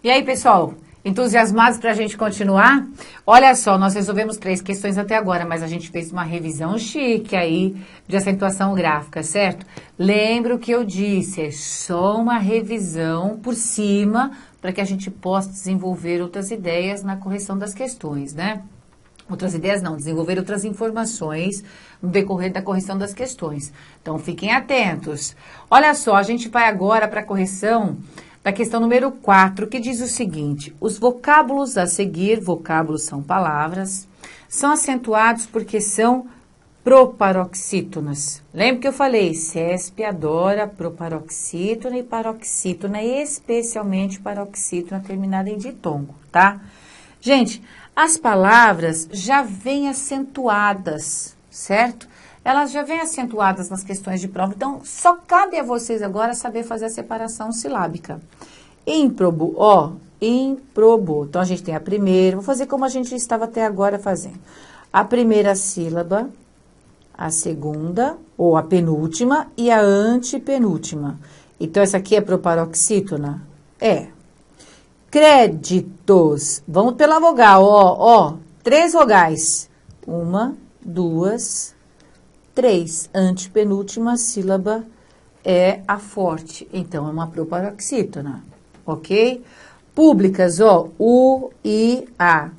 E aí, pessoal, entusiasmados para a gente continuar? Olha só, nós resolvemos 3 questões até agora, mas a gente fez uma revisão chique aí de acentuação gráfica, certo? Lembra o que eu disse, é só uma revisão por cima para que a gente possa desenvolver outras ideias na correção das questões, né? Outras ideias não, desenvolver outras informações no decorrer da correção das questões. Então, fiquem atentos. Olha só, a gente vai agora para a correção da questão número 4, que diz o seguinte: os vocábulos a seguir, vocábulos são palavras, são acentuados porque são proparoxítonas. Lembra que eu falei? CESP adora proparoxítona e paroxítona, especialmente paroxítona terminada em ditongo, tá? Gente, as palavras já vêm acentuadas, certo? Elas já vêm acentuadas nas questões de prova, então só cabe a vocês agora saber fazer a separação silábica. Ímprobo, ó, ímprobo. Então a gente tem a primeira, vou fazer como a gente estava até agora fazendo. A primeira sílaba, a segunda, ou a penúltima, e a antepenúltima. Então essa aqui é proparoxítona? É. Créditos. Vamos pela vogal, ó, 3 vogais. 1, 2, 3. Antepenúltima sílaba é a forte, então é uma proparoxítona, ok? Públicas, ó, U, I, A.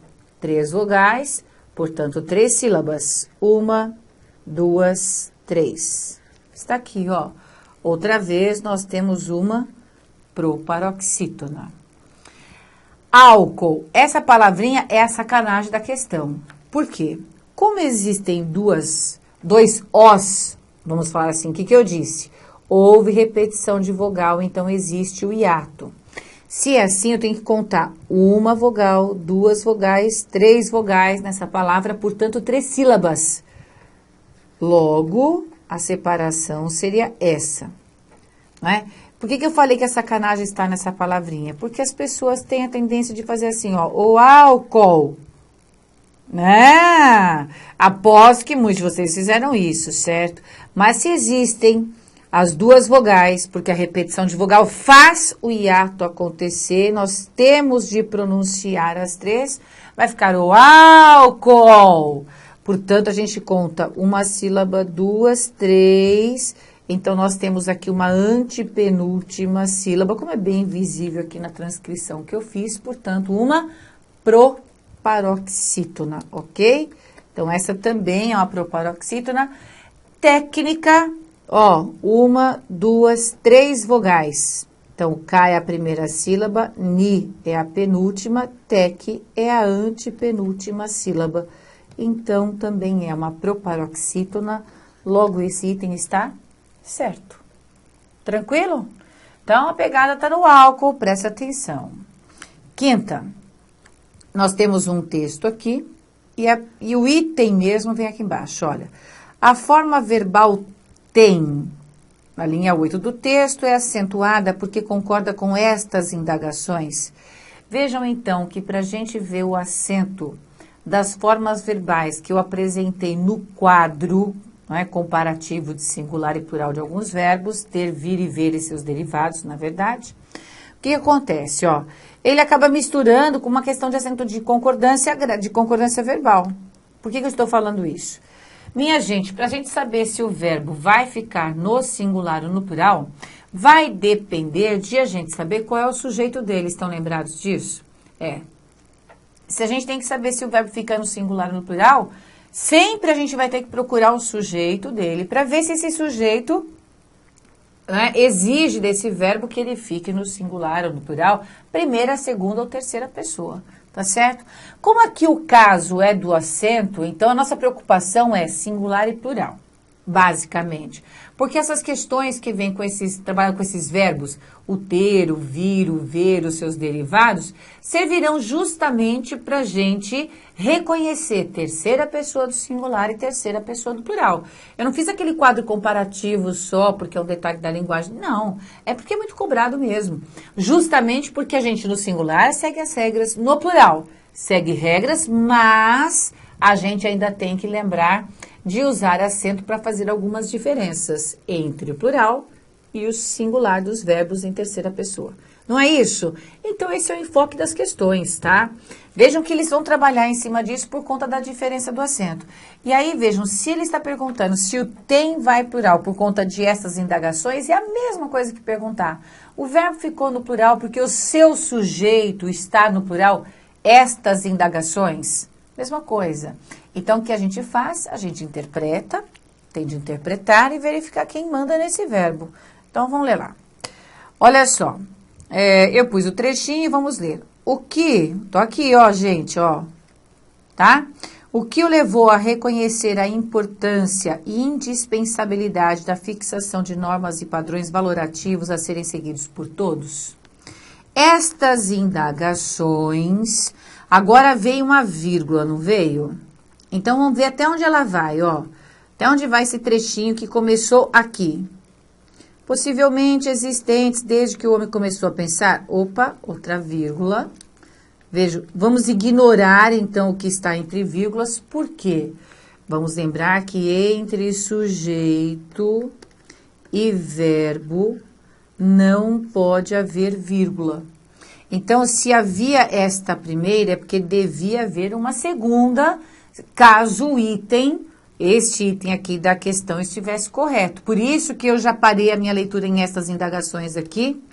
3 vogais, portanto, 3 sílabas. 1, 2, 3. Está aqui, ó. Outra vez, nós temos uma proparoxítona. Álcool. Essa palavrinha é a sacanagem da questão. Por quê? Como existem dois Os, vamos falar assim, o que eu disse? Houve repetição de vogal, então existe o hiato. Se é assim, eu tenho que contar 1 vogal, 2 vogais, 3 vogais nessa palavra, portanto, 3 sílabas. Logo, a separação seria essa, não é? Por que eu falei que a sacanagem está nessa palavrinha? Porque as pessoas têm a tendência de fazer assim, ó, o álcool, né? Aposto que muitos de vocês fizeram isso, certo? Mas se existem as 2 vogais, porque a repetição de vogal faz o hiato acontecer, nós temos de pronunciar as 3, vai ficar o álcool. Portanto, a gente conta uma sílaba, 2, 3. Então, nós temos aqui uma antepenúltima sílaba, como é bem visível aqui na transcrição que eu fiz, portanto, uma proparoxítona, ok? Então, essa também é uma proparoxítona. Técnica, ó, 1, 2, 3 vogais. Então, K é a primeira sílaba, Ni é a penúltima, Tec é a antepenúltima sílaba. Então, também é uma proparoxítona, logo esse item está certo. Tranquilo? Então, a pegada está no álcool, presta atenção. Quinta, nós temos um texto aqui, e o item mesmo vem aqui embaixo, olha. A forma verbal tem, na linha 8 do texto, é acentuada porque concorda com estas indagações. Vejam, então, que para a gente ver o acento das formas verbais que eu apresentei no quadro, não é, comparativo de singular e plural de alguns verbos, ter, vir e ver e seus derivados, na verdade. O que acontece, ó? Ele acaba misturando com uma questão de acento de concordância verbal. Por que eu estou falando isso? Minha gente, para a gente saber se o verbo vai ficar no singular ou no plural, vai depender de a gente saber qual é o sujeito dele. Estão lembrados disso? Se a gente tem que saber se o verbo fica no singular ou no plural, sempre a gente vai ter que procurar o sujeito dele para ver se esse sujeito, né, exige desse verbo que ele fique no singular ou no plural, primeira, segunda ou terceira pessoa, tá certo? Como aqui o caso é do acento, então a nossa preocupação é singular e plural, basicamente. Porque essas questões que vêm com trabalham com esses verbos, o ter, o vir, o ver, os seus derivados, servirão justamente para a gente reconhecer terceira pessoa do singular e terceira pessoa do plural. Eu não fiz aquele quadro comparativo só porque é um detalhe da linguagem, não. É porque é muito cobrado mesmo. Justamente porque a gente no singular segue as regras, no plural segue regras, mas a gente ainda tem que lembrar de usar acento para fazer algumas diferenças entre o plural e o singular dos verbos em terceira pessoa. Não é isso? Então, esse é o enfoque das questões, tá? Vejam que eles vão trabalhar em cima disso por conta da diferença do acento. E aí, vejam, se ele está perguntando se o tem vai plural por conta de essas indagações, é a mesma coisa que perguntar. O verbo ficou no plural porque o seu sujeito está no plural, estas indagações? Mesma coisa. Então, o que a gente faz? A gente interpreta, tem de interpretar e verificar quem manda nesse verbo. Então, vamos ler lá. Olha só. Eu pus o trechinho e vamos ler. O que, tô aqui, ó, gente, ó, tá? O que o levou a reconhecer a importância e indispensabilidade da fixação de normas e padrões valorativos a serem seguidos por todos? Estas indagações, agora veio uma vírgula, não veio? Então, vamos ver até onde ela vai, ó. Até onde vai esse trechinho que começou aqui. Possivelmente existentes desde que o homem começou a pensar. Opa, outra vírgula. Veja, vamos ignorar então o que está entre vírgulas, por quê? Vamos lembrar que entre sujeito e verbo não pode haver vírgula. Então, se havia esta primeira, é porque devia haver uma segunda, caso o item... este item aqui da questão estivesse correto. Por isso que eu já parei a minha leitura em estas indagações aqui,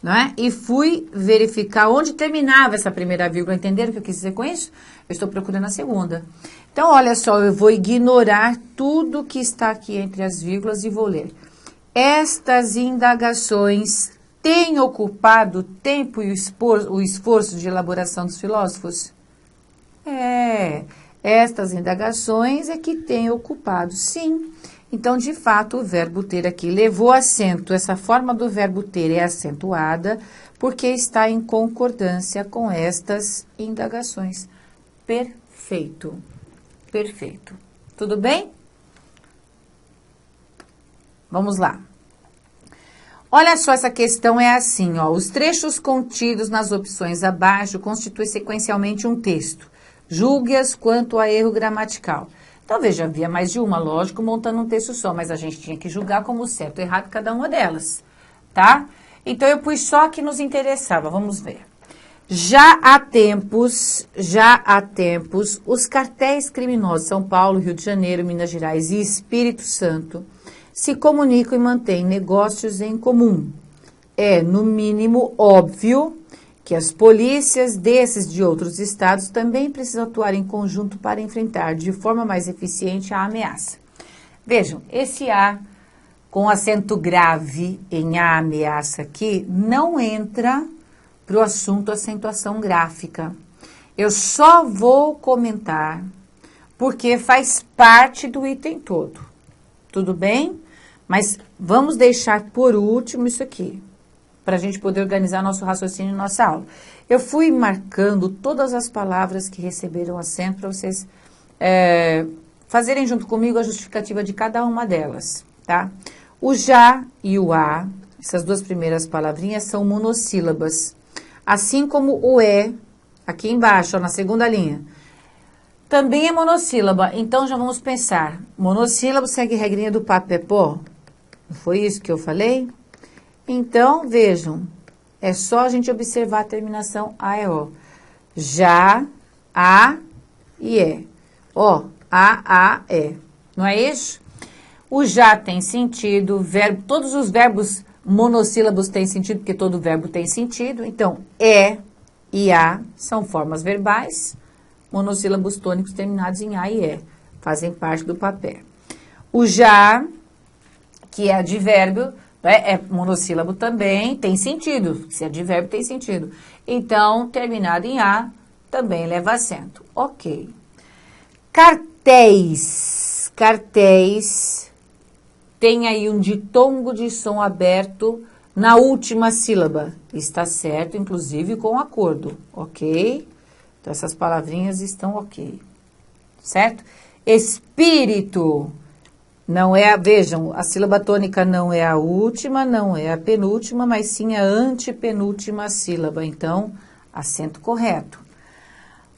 não é? E fui verificar onde terminava essa primeira vírgula. Entenderam o que eu quis dizer com isso? Eu estou procurando a segunda. Então, olha só, eu vou ignorar tudo que está aqui entre as vírgulas e vou ler. Estas indagações têm ocupado o tempo e o esforço de elaboração dos filósofos? Estas indagações é que têm ocupado, sim. Então, de fato, o verbo ter aqui levou acento. Essa forma do verbo ter é acentuada porque está em concordância com estas indagações. Perfeito. Perfeito. Tudo bem? Vamos lá. Olha só, essa questão é assim, ó. Os trechos contidos nas opções abaixo constituem sequencialmente um texto. Julgue-as quanto a erro gramatical. Então, veja, havia mais de uma, lógico, montando um texto só, mas a gente tinha que julgar como certo ou errado cada uma delas, tá? Então, eu pus só que nos interessava, vamos ver. Já há tempos, os cartéis criminosos São Paulo, Rio de Janeiro, Minas Gerais e Espírito Santo se comunicam e mantêm negócios em comum. É, no mínimo, óbvio que as polícias desses de outros estados também precisam atuar em conjunto para enfrentar de forma mais eficiente a ameaça. Vejam, esse A com acento grave em a ameaça aqui não entra para o assunto acentuação gráfica. Eu só vou comentar porque faz parte do item todo. Tudo bem? Mas vamos deixar por último isso aqui, para a gente poder organizar nosso raciocínio e nossa aula. Eu fui marcando todas as palavras que receberam acento para vocês fazerem junto comigo a justificativa de cada uma delas, tá? O já e o a, essas duas primeiras palavrinhas, são monossílabas. Assim como o aqui embaixo, ó, na segunda linha, também é monossílaba. Então, já vamos pensar. Monossílabo segue regrinha do papepó. Não foi isso que eu falei? Então, vejam, é só a gente observar a terminação A e O. Já, a e é. Ó, a, é. Não é isso? O já tem sentido, verbo, todos os verbos monossílabos têm sentido, porque todo verbo tem sentido. Então, é e a são formas verbais, monossílabos tônicos terminados em a e é. Fazem parte do papel. O já, que é advérbio, é monossílabo também, tem sentido. Se é advérbio, tem sentido. Então, terminado em A, também leva acento. Ok. Cartéis. Cartéis. Tem aí um ditongo de som aberto na última sílaba. Está certo, inclusive, com acordo. Ok? Então, essas palavrinhas estão ok. Certo? Espírito. Não é, vejam, a sílaba tônica não é a última, não é a penúltima, mas sim a antepenúltima sílaba. Então, acento correto.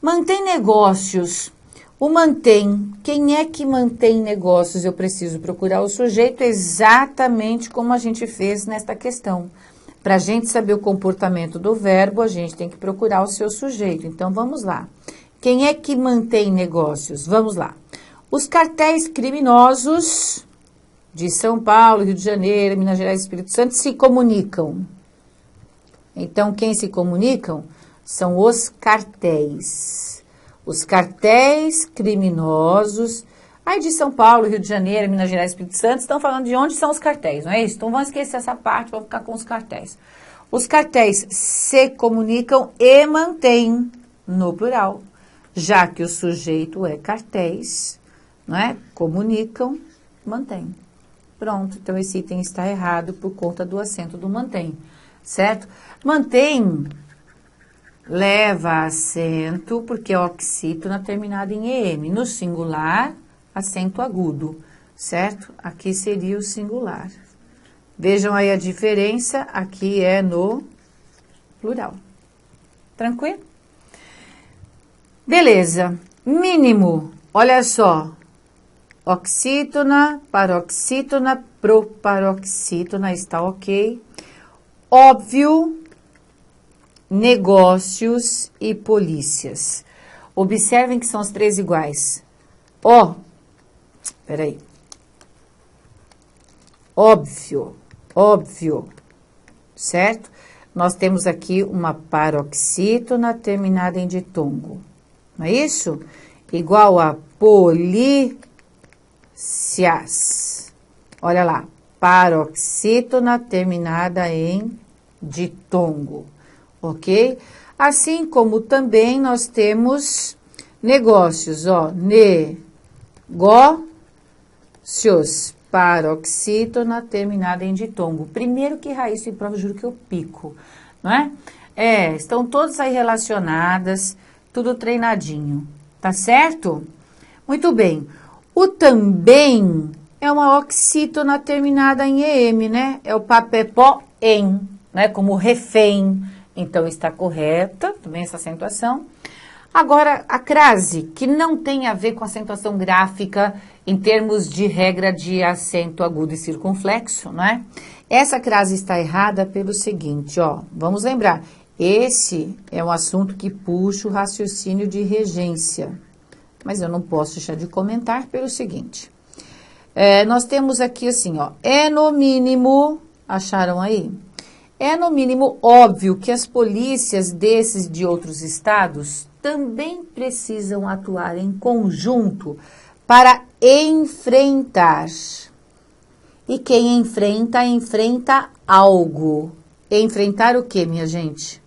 Mantém negócios. O mantém. Quem é que mantém negócios? Eu preciso procurar o sujeito exatamente como a gente fez nesta questão. Para a gente saber o comportamento do verbo, a gente tem que procurar o seu sujeito. Então, vamos lá. Quem é que mantém negócios? Vamos lá. Os cartéis criminosos de São Paulo, Rio de Janeiro, Minas Gerais e Espírito Santo se comunicam. Então, quem se comunicam são os cartéis. Os cartéis criminosos, aí de São Paulo, Rio de Janeiro, Minas Gerais e Espírito Santo, estão falando de onde são os cartéis, não é isso? Então, vamos esquecer essa parte, vamos ficar com os cartéis. Os cartéis se comunicam e mantêm, no plural, já que o sujeito é cartéis, não é? Comunicam, mantém. Pronto, então esse item está errado por conta do acento do mantém, certo? Mantém leva acento porque é oxítona terminada em EM. No singular, acento agudo, certo? Aqui seria o singular. Vejam aí a diferença, aqui é no plural. Tranquilo? Beleza. Mínimo, olha só. Oxítona, paroxítona, proparoxítona, está ok. Óbvio, negócios e polícias. Observem que são os três iguais. Peraí. Óbvio, certo? Nós temos aqui uma paroxítona terminada em ditongo. Não é isso? Igual a polícias. Olha lá, paroxítona terminada em ditongo. Ok? Assim como também nós temos negócios, negócios, paroxítona terminada em ditongo. Primeiro que raiz em prova, juro que eu pico, não é? Estão todas aí relacionadas, tudo treinadinho, tá certo? Muito bem. O também é uma oxítona terminada em EM, né? É o papepó-em, né? Como refém. Então, está correta, também essa acentuação. Agora, a crase, que não tem a ver com acentuação gráfica em termos de regra de acento agudo e circunflexo, né? Essa crase está errada pelo seguinte, vamos lembrar. Esse é um assunto que puxa o raciocínio de regência, mas eu não posso deixar de comentar pelo seguinte. Nós temos aqui assim, é no mínimo, acharam aí? É no mínimo óbvio que as polícias desses de outros estados também precisam atuar em conjunto para enfrentar. E quem enfrenta, enfrenta algo. Enfrentar o quê, minha gente?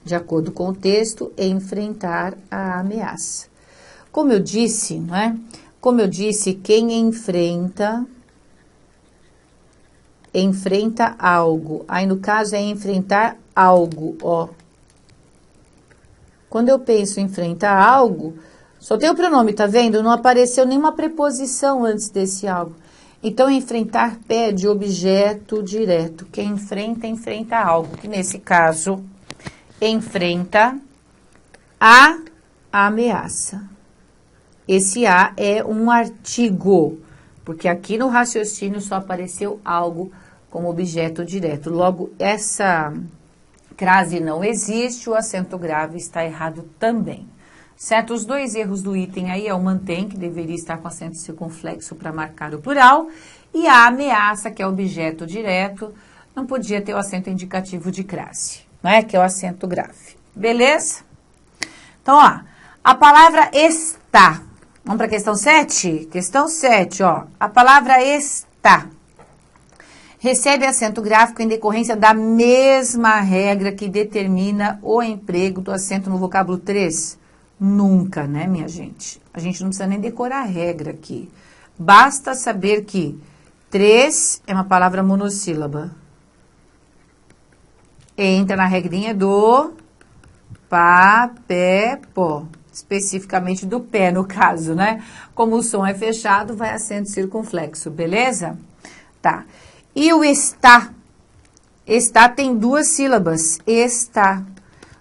De acordo com o texto, enfrentar a ameaça. Como eu disse, não é? Como eu disse, quem enfrenta algo. Aí, no caso, é enfrentar algo, Quando eu penso em enfrentar algo, só tem o pronome, tá vendo? Não apareceu nenhuma preposição antes desse algo. Então, enfrentar pede objeto direto. Quem enfrenta, enfrenta algo. Que, nesse caso, enfrenta a ameaça. Esse a é um artigo, porque aqui no raciocínio só apareceu algo como objeto direto. Logo, essa crase não existe, o acento grave está errado também. Certo? Os dois erros do item aí é o mantém, que deveria estar com acento circunflexo para marcar o plural, e a ameaça, que é objeto direto, não podia ter o acento indicativo de crase, não é? Que é o acento grave. Beleza? Então, a palavra está. Vamos para a questão 7? Questão 7, a palavra está recebe acento gráfico em decorrência da mesma regra que determina o emprego do acento no vocábulo 3. Nunca, né, minha gente? A gente não precisa nem decorar a regra aqui. Basta saber que 3 é uma palavra monossílaba. Entra na regrinha do pó. Especificamente do pé, no caso, né? Como o som é fechado, vai acento circunflexo, beleza? Tá. E o está? Está tem 2 sílabas. Está.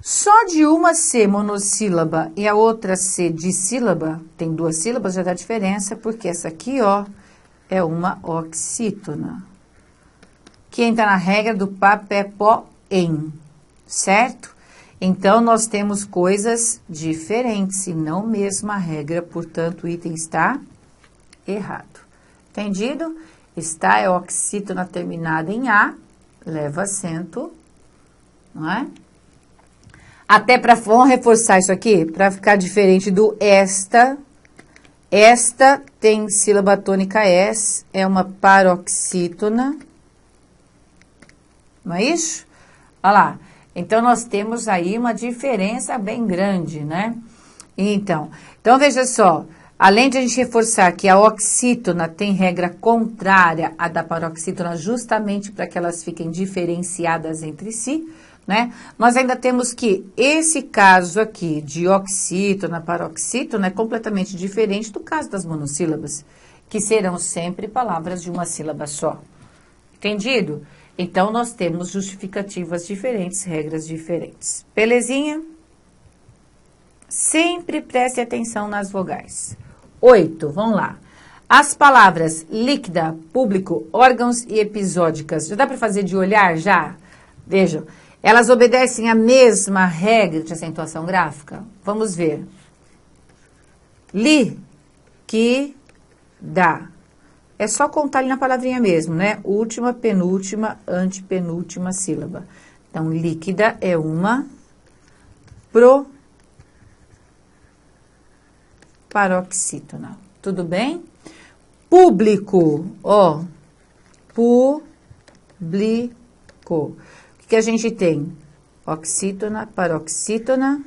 Só de uma ser monossílaba e a outra ser dissílaba, tem 2 sílabas, já dá diferença, porque essa aqui, ó, é uma oxítona. Que entra na regra do papé-pó-em, certo? Então, nós temos coisas diferentes e não mesma regra, portanto, o item está errado. Entendido? Está é oxítona terminada em A, leva acento, não é? Até para, vamos reforçar isso aqui, para ficar diferente do esta. Esta tem sílaba tônica S, é uma paroxítona. Não é isso? Olha lá. Então, nós temos aí uma diferença bem grande, né? Então veja só. Além de a gente reforçar que a oxítona tem regra contrária à da paroxítona, justamente para que elas fiquem diferenciadas entre si, né? Nós ainda temos que esse caso aqui de oxítona, paroxítona é completamente diferente do caso das monossílabas, que serão sempre palavras de uma sílaba só. Entendido? Então, nós temos justificativas diferentes, regras diferentes. Belezinha? Sempre preste atenção nas vogais. 8, vamos lá. As palavras líquida, público, órgãos e episódicas. Já dá para fazer de olhar já? Vejam. Elas obedecem à mesma regra de acentuação gráfica? Vamos ver. Li, que, dá. É só contar ali na palavrinha mesmo, né? Última, penúltima, antepenúltima sílaba. Então, líquida é uma paroxítona. Tudo bem? Público, ó. Público. O que a gente tem? Oxítona, paroxítona,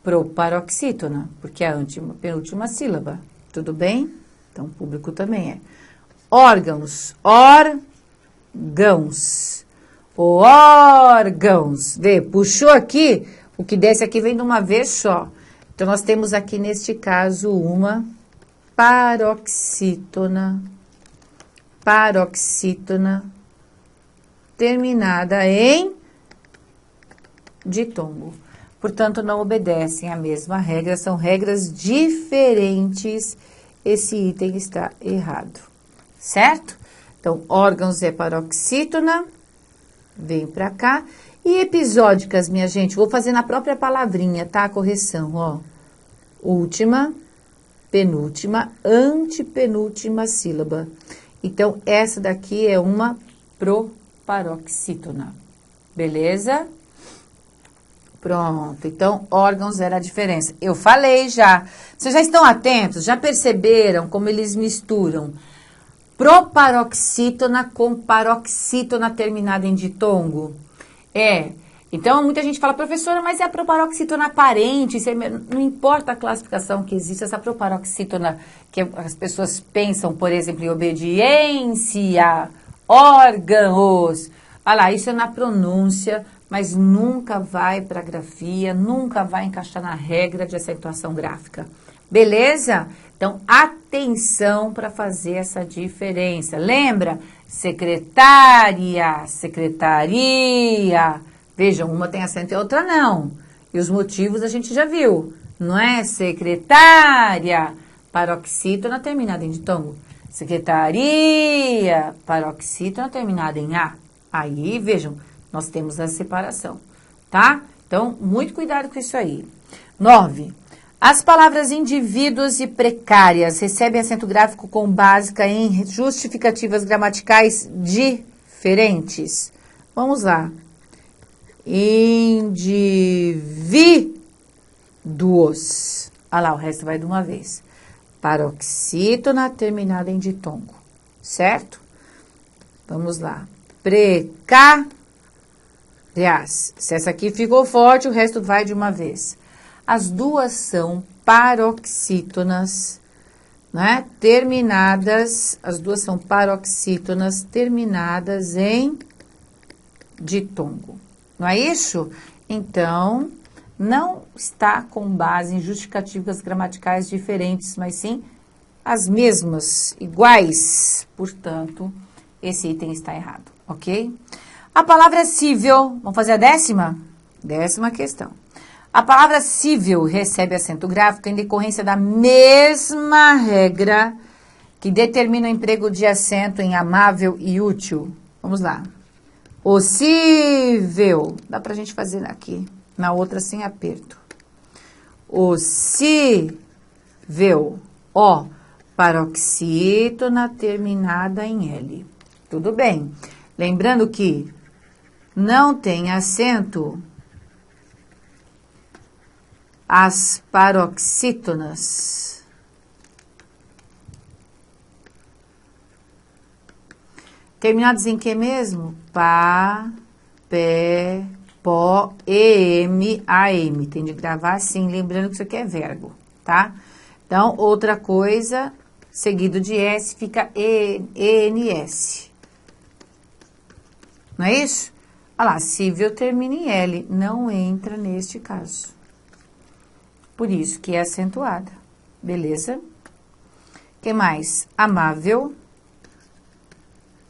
proparoxítona, porque é a penúltima sílaba. Tudo bem? Então, público também é. Órgãos, órgãos, órgãos. Vê, puxou aqui, o que desce aqui vem de uma vez só. Então, nós temos aqui, neste caso, uma paroxítona, terminada em ditongo. Portanto, não obedecem à mesma regra, são regras diferentes. Esse item está errado, certo? Então, órgãos é paroxítona, vem pra cá. E episódicas, minha gente, vou fazer na própria palavrinha, tá? A correção, ó. Última, penúltima, antepenúltima sílaba. Então, essa daqui é uma proparoxítona. Beleza? Pronto. Então, órgãos era a diferença. Eu falei já. Vocês já estão atentos? Já perceberam como eles misturam proparoxítona com paroxítona terminada em ditongo? Então, muita gente fala, professora, mas é a proparoxítona aparente, não importa a classificação que existe, essa proparoxítona que as pessoas pensam, por exemplo, em obediência, órgãos. Olha lá, isso é na pronúncia, mas nunca vai para a grafia, nunca vai encaixar na regra de acentuação gráfica. Beleza? Então, atenção para fazer essa diferença. Lembra? Secretária, secretaria. Vejam, uma tem acento e a outra não. E os motivos a gente já viu. Não é secretária, paroxítona terminada em ditongo. Secretaria, paroxítona terminada em A. Aí, vejam, nós temos a separação, tá? Então, muito cuidado com isso aí. 9. As palavras indivíduos e precárias recebem acento gráfico com básica em justificativas gramaticais diferentes. Vamos lá. Indivíduos. Olha lá, o resto vai de uma vez. Paroxítona terminada em ditongo, certo? Vamos lá. Precárias. Se essa aqui ficou forte, o resto vai de uma vez. As duas são paroxítonas, né? Terminadas, as duas são paroxítonas terminadas em ditongo. Não é isso? Então, não está com base em justificativas gramaticais diferentes, mas sim as mesmas, iguais. Portanto, esse item está errado, ok? A palavra cível, vamos fazer a 10ª? 10ª questão. A palavra cível recebe acento gráfico em decorrência da mesma regra que determina o emprego de acento em amável e útil. Vamos lá. Ocível. Dá pra gente fazer aqui, na outra sem aperto. Ocível. Ó, paroxítona terminada em L. Tudo bem. Lembrando que não tem acento as paroxítonas. Terminados em que mesmo? Pá, pé, pó, em, am. Tem de gravar assim, lembrando que isso aqui é verbo, tá? Então, outra coisa, seguido de S, fica ENS. Não é isso? Olha lá, cível termina em L, não entra neste caso. Por isso que é acentuada. Beleza? Que mais? Amável.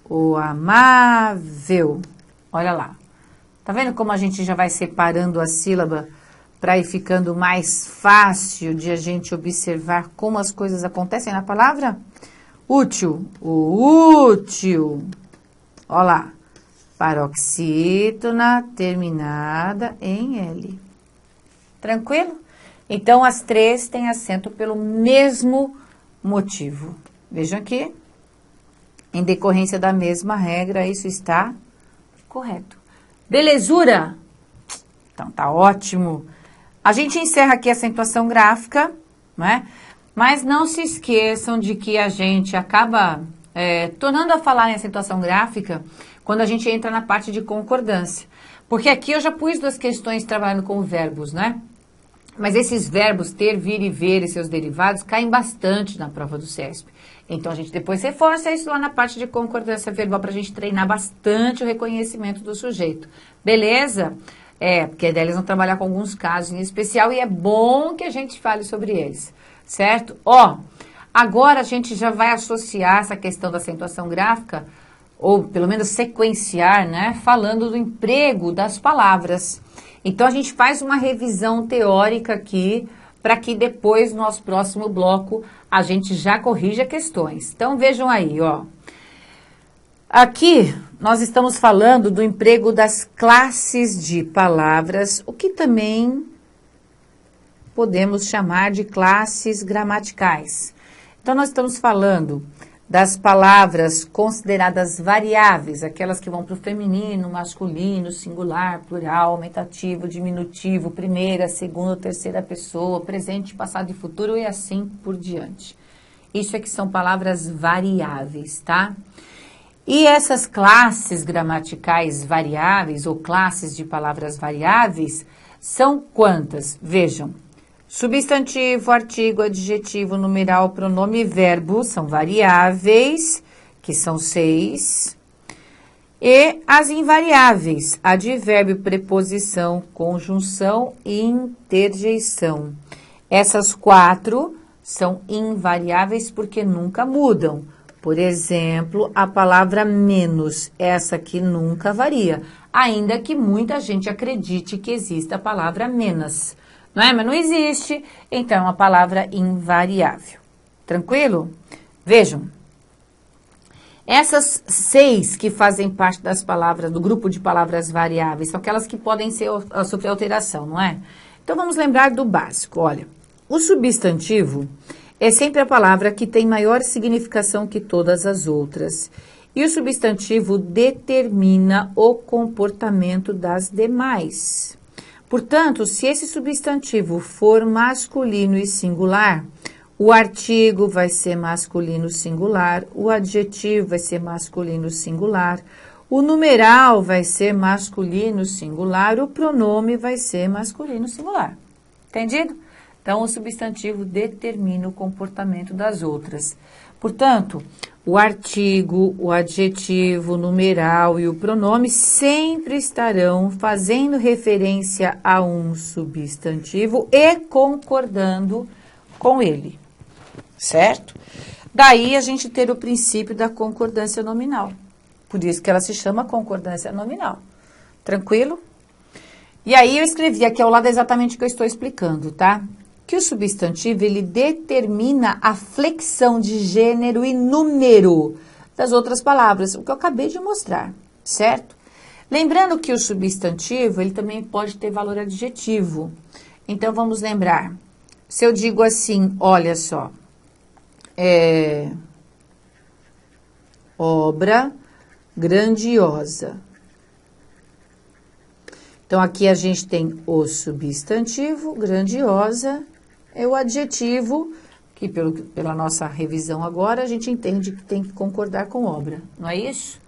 O amável. Olha lá. Tá vendo como a gente já vai separando a sílaba para ir ficando mais fácil de a gente observar como as coisas acontecem na palavra? Útil. O útil. Olha lá. Paroxítona terminada em L. Tranquilo? Então, as três têm acento pelo mesmo motivo. Vejam aqui. Em decorrência da mesma regra, isso está correto. Belezura? Então, tá ótimo. A gente encerra aqui a acentuação gráfica, né? Mas não se esqueçam de que a gente acaba tornando a falar em acentuação gráfica quando a gente entra na parte de concordância. Porque aqui eu já pus 2 questões trabalhando com verbos, né? Mas esses verbos ter, vir e ver e seus derivados caem bastante na prova do CESP. Então, a gente depois reforça isso lá na parte de concordância verbal para a gente treinar bastante o reconhecimento do sujeito. Beleza? Porque daí eles vão trabalhar com alguns casos em especial e é bom que a gente fale sobre eles, certo? Ó, agora a gente já vai associar essa questão da acentuação gráfica, ou pelo menos sequenciar, né? Falando do emprego das palavras. Então, a gente faz uma revisão teórica aqui, para que depois, no nosso próximo bloco, a gente já corrija questões. Então, vejam aí, ó. Aqui, nós estamos falando do emprego das classes de palavras, o que também podemos chamar de classes gramaticais. Então, nós estamos falando das palavras consideradas variáveis, aquelas que vão para o feminino, masculino, singular, plural, aumentativo, diminutivo, primeira, segunda, terceira pessoa, presente, passado e futuro e assim por diante. Isso é que são palavras variáveis, tá? E essas classes gramaticais variáveis ou classes de palavras variáveis são quantas? Vejam. Substantivo, artigo, adjetivo, numeral, pronome e verbo são variáveis, que são 6. E as invariáveis, advérbio, preposição, conjunção e interjeição. Essas 4 são invariáveis porque nunca mudam. Por exemplo, a palavra menos, essa aqui nunca varia, ainda que muita gente acredite que exista a palavra menos. Não é? Mas não existe, então é uma palavra invariável. Tranquilo? Vejam. Essas 6 que fazem parte das palavras, do grupo de palavras variáveis, são aquelas que podem sofrer alteração, não é? Então, vamos lembrar do básico. Olha, o substantivo é sempre a palavra que tem maior significação que todas as outras. E o substantivo determina o comportamento das demais. Portanto, se esse substantivo for masculino e singular, o artigo vai ser masculino singular, o adjetivo vai ser masculino singular, o numeral vai ser masculino singular, o pronome vai ser masculino singular. Entendido? Então, o substantivo determina o comportamento das outras. Portanto, o artigo, o adjetivo, o numeral e o pronome sempre estarão fazendo referência a um substantivo e concordando com ele, certo? Daí a gente ter o princípio da concordância nominal. Por isso que ela se chama concordância nominal. Tranquilo? E aí eu escrevi aqui ao lado exatamente o que eu estou explicando, tá? Que o substantivo, ele determina a flexão de gênero e número das outras palavras, o que eu acabei de mostrar, certo? Lembrando que o substantivo, ele também pode ter valor adjetivo. Então, vamos lembrar. Se eu digo assim, olha só, obra grandiosa. Então, aqui a gente tem o substantivo, grandiosa, é o adjetivo, que pela nossa revisão agora, a gente entende que tem que concordar com obra, não é isso?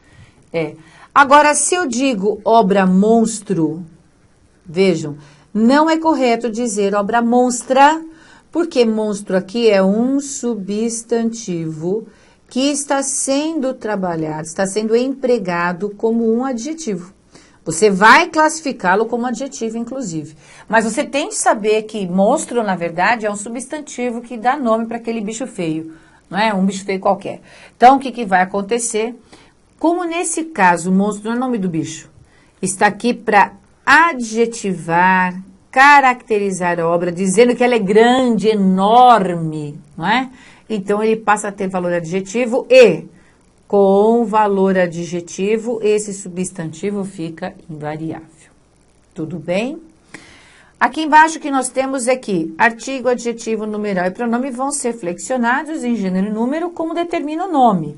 Agora, se eu digo obra monstro, vejam, não é correto dizer obra monstra, porque monstro aqui é um substantivo que está sendo trabalhado, está sendo empregado como um adjetivo. Você vai classificá-lo como adjetivo, inclusive. Mas você tem que saber que monstro, na verdade, é um substantivo que dá nome para aquele bicho feio, não é? Um bicho feio qualquer. Então, o que vai acontecer? Como nesse caso, o monstro não é nome do bicho, está aqui para adjetivar, caracterizar a obra, dizendo que ela é grande, enorme, não é? Então, ele passa a ter valor adjetivo e, com valor adjetivo, esse substantivo fica invariável. Tudo bem? Aqui embaixo o que nós temos é que artigo, adjetivo, numeral e pronome vão ser flexionados em gênero e número como determina o nome.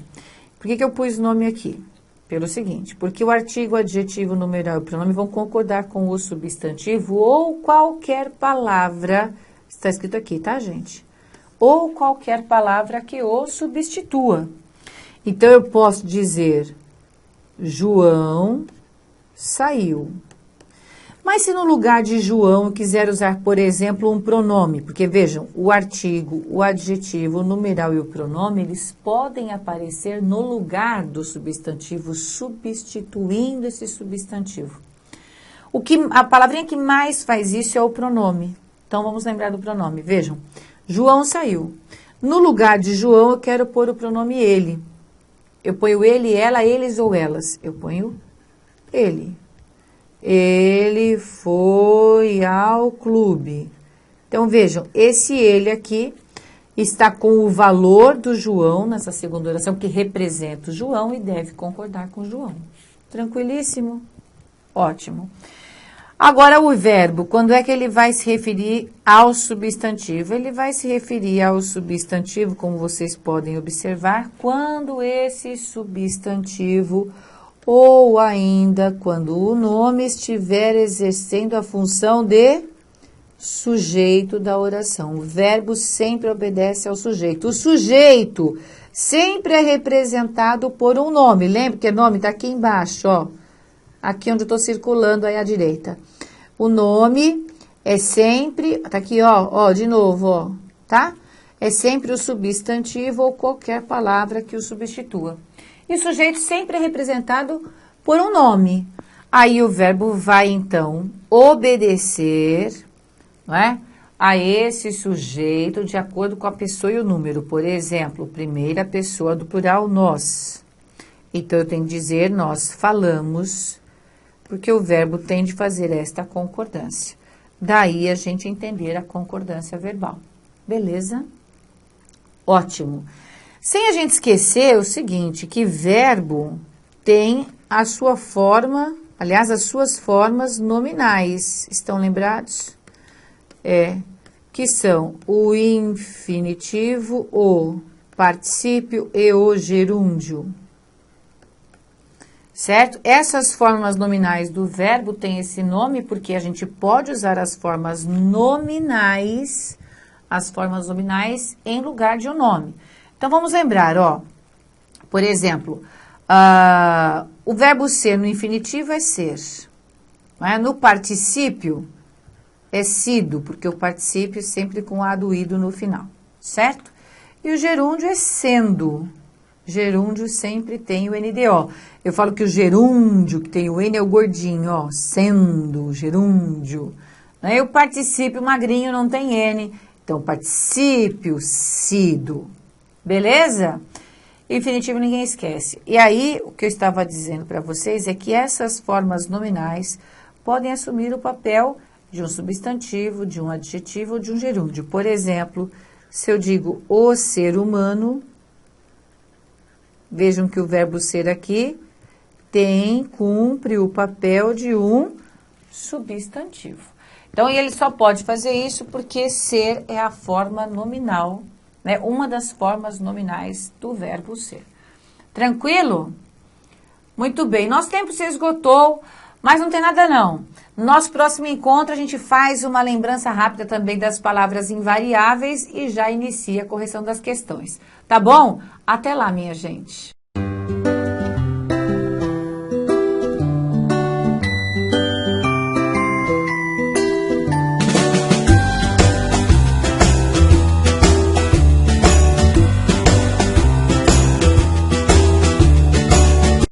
Por que eu pus nome aqui? Pelo seguinte, porque o artigo, adjetivo, numeral e pronome vão concordar com o substantivo ou qualquer palavra, está escrito aqui, tá, gente? Ou qualquer palavra que o substitua. Então, eu posso dizer, João saiu. Mas se no lugar de João eu quiser usar, por exemplo, um pronome, porque vejam, o artigo, o adjetivo, o numeral e o pronome, eles podem aparecer no lugar do substantivo, substituindo esse substantivo. A palavrinha que mais faz isso é o pronome. Então, vamos lembrar do pronome. Vejam, João saiu. No lugar de João, eu quero pôr o pronome ele. Eu ponho ele, ela, eles ou elas. Eu ponho ele. Ele foi ao clube. Então, vejam, esse ele aqui está com o valor do João, nessa segunda oração, que representa o João e deve concordar com o João. Tranquilíssimo? Ótimo. Agora, o verbo, quando é que ele vai se referir ao substantivo? Ele vai se referir ao substantivo, como vocês podem observar, quando esse substantivo, ou ainda quando o nome estiver exercendo a função de sujeito da oração. O verbo sempre obedece ao sujeito. O sujeito sempre é representado por um nome. Lembra que o nome está aqui embaixo, ó. Aqui onde eu estou circulando aí à direita. O nome é sempre, tá aqui, ó, de novo, ó, tá? É sempre o substantivo ou qualquer palavra que o substitua. E o sujeito sempre é representado por um nome. Aí o verbo vai, então, obedecer, não é? A esse sujeito de acordo com a pessoa e o número. Por exemplo, primeira pessoa do plural, nós. Então, eu tenho que dizer, nós falamos, porque o verbo tem de fazer esta concordância. Daí a gente entender a concordância verbal. Beleza? Ótimo. Sem a gente esquecer o seguinte, que verbo tem a sua forma, aliás, as suas formas nominais. Estão lembrados? Que são o infinitivo, o particípio e o gerúndio. Certo? Essas formas nominais do verbo têm esse nome porque a gente pode usar as formas nominais em lugar de um nome. Então, vamos lembrar, ó, por exemplo, o verbo ser no infinitivo é ser, não é? No particípio é sido, porque o particípio é sempre com a do ido no final, certo? E o gerúndio é sendo. Gerúndio sempre tem o NDO. Eu falo que o gerúndio, que tem o N, é o gordinho, ó, sendo, gerúndio. E o particípio magrinho não tem N, então particípio, sido. Beleza? Infinitivo ninguém esquece. E aí, o que eu estava dizendo para vocês é que essas formas nominais podem assumir o papel de um substantivo, de um adjetivo ou de um gerúndio. Por exemplo, se eu digo o ser humano, vejam que o verbo ser aqui cumpre o papel de um substantivo. Então, ele só pode fazer isso porque ser é a forma nominal, né? Uma das formas nominais do verbo ser. Tranquilo? Muito bem. Nosso tempo se esgotou, mas não tem nada não. No nosso próximo encontro, a gente faz uma lembrança rápida também das palavras invariáveis e já inicia a correção das questões. Tá bom? Até lá, minha gente.